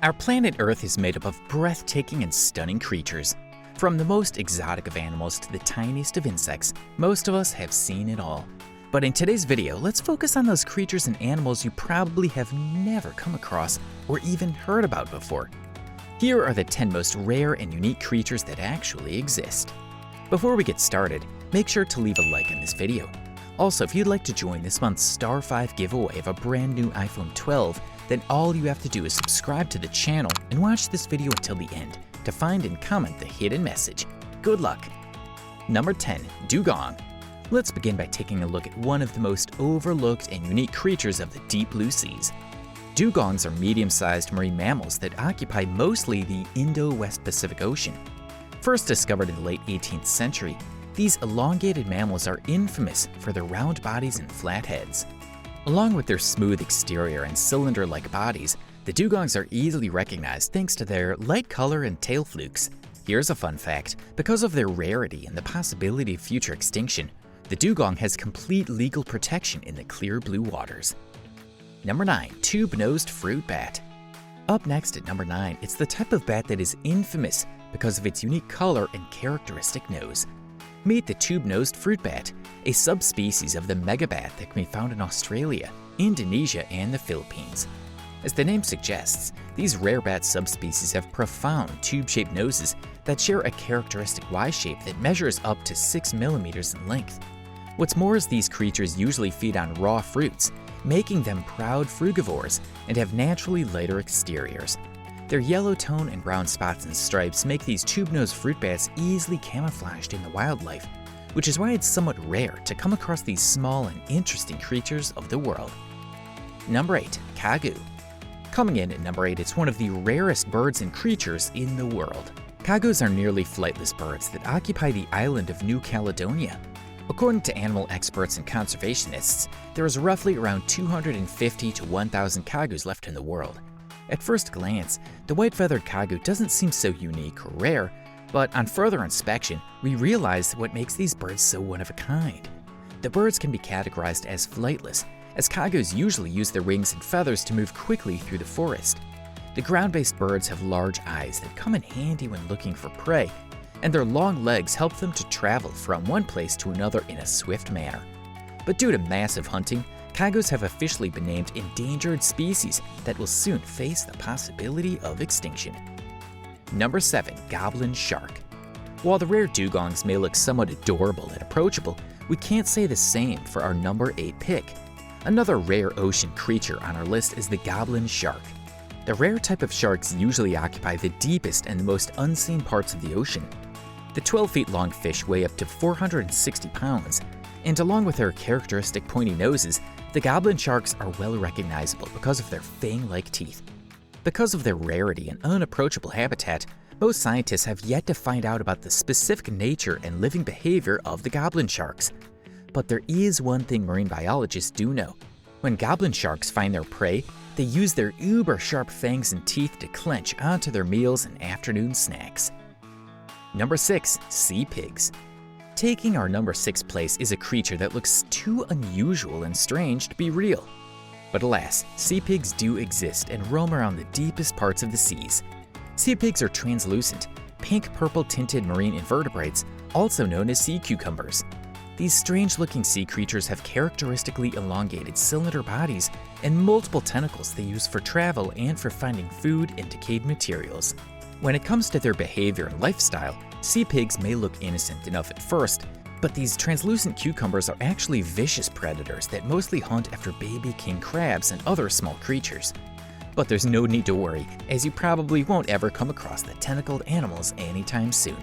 Our planet Earth is made up of breathtaking and stunning creatures. From the most exotic of animals to the tiniest of insects, most of us have seen it all. But in today's video, let's focus on those creatures and animals you probably have never come across or even heard about before. Here are the 10 most rare and unique creatures that actually exist. Before we get started, make sure to leave a like on this video. Also, if you'd like to join this month's Star 5 giveaway of a brand new iPhone 12, then all you have to do is subscribe to the channel and watch this video until the end to find and comment the hidden message. Good luck! Number 10. Dugong. Let's begin by taking a look at one of the most overlooked and unique creatures of the deep blue seas. Dugongs are medium-sized marine mammals that occupy mostly the Indo-West Pacific Ocean. First discovered in the late 18th century, these elongated mammals are infamous for their round bodies and flat heads. Along with their smooth exterior and cylinder-like bodies, the dugongs are easily recognized thanks to their light color and tail flukes. Here's a fun fact: because of their rarity and the possibility of future extinction, the dugong has complete legal protection in the clear blue waters. Number 9. Tubenosed Fruit Bat. Up next at number 9, it's the type of bat that is infamous because of its unique color and characteristic nose. Meet the Tubenosed Fruit Bat, a subspecies of the megabat that can be found in Australia, Indonesia, and the Philippines. As the name suggests, these rare bat subspecies have profound tube-shaped noses that share a characteristic Y-shape that measures up to 6 millimeters in length. What's more is these creatures usually feed on raw fruits, making them proud frugivores and have naturally lighter exteriors. Their yellow tone and brown spots and stripes make these tube-nosed fruit bats easily camouflaged in the wildlife, which is why it's somewhat rare to come across these small and interesting creatures of the world. Number 8. Kago. Coming in at number 8, it's one of the rarest birds and creatures in the world. Kagos are nearly flightless birds that occupy the island of New Caledonia. According to animal experts and conservationists, there is roughly around 250 to 1,000 kagos left in the world. At first glance, the white-feathered kago doesn't seem so unique or rare, but on further inspection, we realize what makes these birds so one of a kind. The birds can be categorized as flightless, as kagos usually use their wings and feathers to move quickly through the forest. The ground-based birds have large eyes that come in handy when looking for prey, and their long legs help them to travel from one place to another in a swift manner. But due to massive hunting, kagos have officially been named endangered species that will soon face the possibility of extinction. Number 7. Goblin Shark. While the rare dugongs may look somewhat adorable and approachable, we can't say the same for our number 8 pick. Another rare ocean creature on our list is the Goblin Shark. The rare type of sharks usually occupy the deepest and the most unseen parts of the ocean. The 12-feet-long fish weigh up to 460 pounds, and along with their characteristic pointy noses, the goblin sharks are well recognizable because of their fang-like teeth. Because of their rarity and unapproachable habitat, most scientists have yet to find out about the specific nature and living behavior of the goblin sharks. But there is one thing marine biologists do know. When goblin sharks find their prey, they use their uber-sharp fangs and teeth to clench onto their meals and afternoon snacks. Number 6. Sea pigs. Taking our number 6 place is a creature that looks too unusual and strange to be real. But alas, sea pigs do exist and roam around the deepest parts of the seas. Sea pigs are translucent, pink-purple tinted marine invertebrates, also known as sea cucumbers. These strange-looking sea creatures have characteristically elongated cylinder bodies and multiple tentacles they use for travel and for finding food and decayed materials. When it comes to their behavior and lifestyle, sea pigs may look innocent enough at first, but these translucent cucumbers are actually vicious predators that mostly hunt after baby king crabs and other small creatures. But there's no need to worry, as you probably won't ever come across the tentacled animals anytime soon.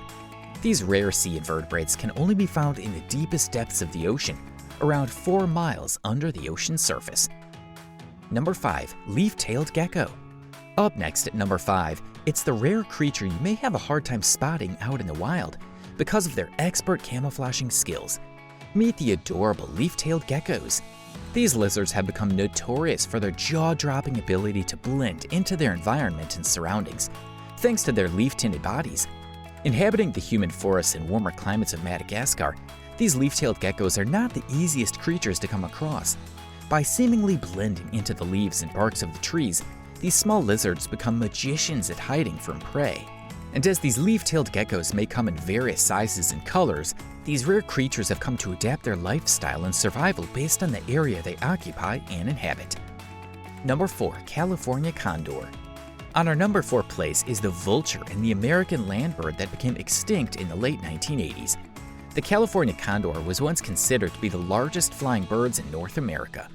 These rare sea invertebrates can only be found in the deepest depths of the ocean, around 4 miles under the ocean's surface. Number 5. Leaftailed Gecko. Up next at number 5, it's the rare creature you may have a hard time spotting out in the wild because of their expert camouflaging skills. Meet the adorable leaf-tailed geckos. These lizards have become notorious for their jaw-dropping ability to blend into their environment and surroundings, thanks to their leaf-tinted bodies. Inhabiting the humid forests and warmer climates of Madagascar, these leaf-tailed geckos are not the easiest creatures to come across. By seemingly blending into the leaves and barks of the trees, these small lizards become magicians at hiding from prey. And as these leaf-tailed geckos may come in various sizes and colors, these rare creatures have come to adapt their lifestyle and survival based on the area they occupy and inhabit. Number 4. California Condor. On our number 4 place is the vulture and the American land bird that became extinct in the late 1980s. The California condor was once considered to be the largest flying birds in North America.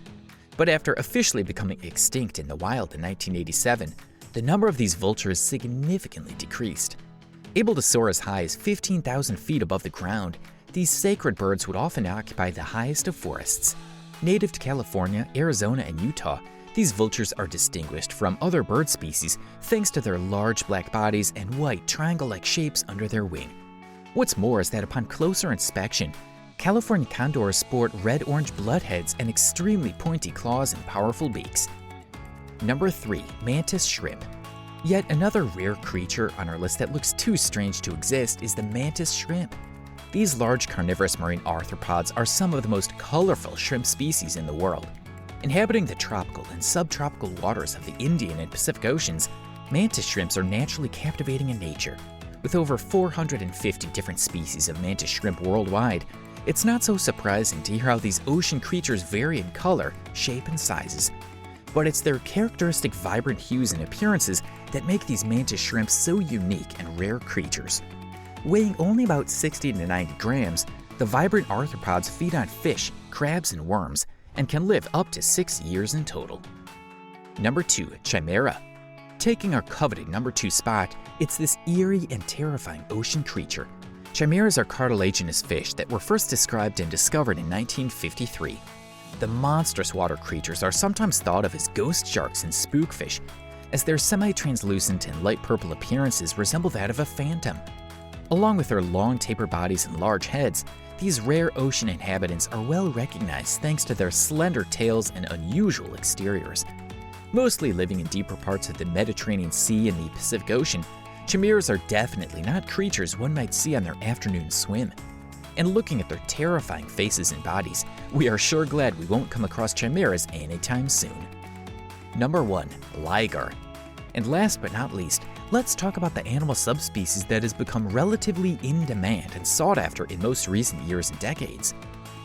But after officially becoming extinct in the wild in 1987, the number of these vultures significantly decreased. Able to soar as high as 15,000 feet above the ground, these sacred birds would often occupy the highest of forests. Native to California, Arizona, and Utah, these vultures are distinguished from other bird species thanks to their large black bodies and white triangle-like shapes under their wing. What's more is that upon closer inspection, California condors sport red-orange bloodheads and extremely pointy claws and powerful beaks. Number 3. Mantis Shrimp. Yet another rare creature on our list that looks too strange to exist is the Mantis Shrimp. These large carnivorous marine arthropods are some of the most colorful shrimp species in the world. Inhabiting the tropical and subtropical waters of the Indian and Pacific Oceans, mantis shrimps are naturally captivating in nature. With over 450 different species of mantis shrimp worldwide, it's not so surprising to hear how these ocean creatures vary in color, shape, and sizes. But it's their characteristic vibrant hues and appearances that make these mantis shrimps so unique and rare creatures. Weighing only about 60 to 90 grams, the vibrant arthropods feed on fish, crabs, and worms, and can live up to 6 years in total. Number 2. Chimera. Taking our coveted number 2 spot, it's this eerie and terrifying ocean creature. Chimeras are cartilaginous fish that were first described and discovered in 1953. The monstrous water creatures are sometimes thought of as ghost sharks and spookfish, as their semi-translucent and light purple appearances resemble that of a phantom. Along with their long tapered bodies and large heads, these rare ocean inhabitants are well recognized thanks to their slender tails and unusual exteriors. Mostly living in deeper parts of the Mediterranean Sea and the Pacific Ocean, chimeras are definitely not creatures one might see on their afternoon swim. And looking at their terrifying faces and bodies, we are sure glad we won't come across chimeras anytime soon. Number 1. Liger. And last but not least, let's talk about the animal subspecies that has become relatively in demand and sought after in most recent years and decades.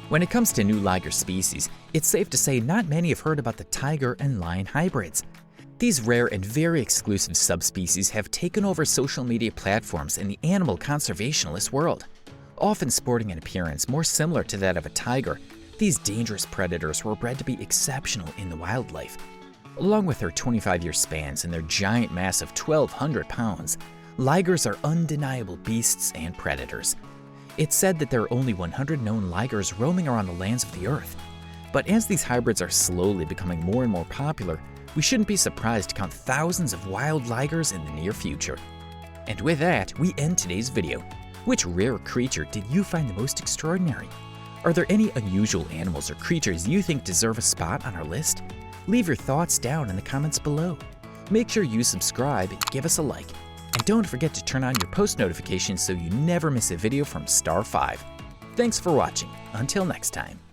When it comes to new liger species, it's safe to say not many have heard about the tiger and lion hybrids. These rare and very exclusive subspecies have taken over social media platforms in the animal conservationist world. Often sporting an appearance more similar to that of a tiger, these dangerous predators were bred to be exceptional in the wildlife. Along with their 25-year spans and their giant mass of 1,200 pounds, ligers are undeniable beasts and predators. It's said that there are only 100 known ligers roaming around the lands of the earth. But as these hybrids are slowly becoming more and more popular, we shouldn't be surprised to count thousands of wild ligers in the near future. And with that, we end today's video. Which rare creature did you find the most extraordinary? Are there any unusual animals or creatures you think deserve a spot on our list? Leave your thoughts down in the comments below. Make sure you subscribe and give us a like. And don't forget to turn on your post notifications so you never miss a video from Star 5. Thanks for watching. Until next time.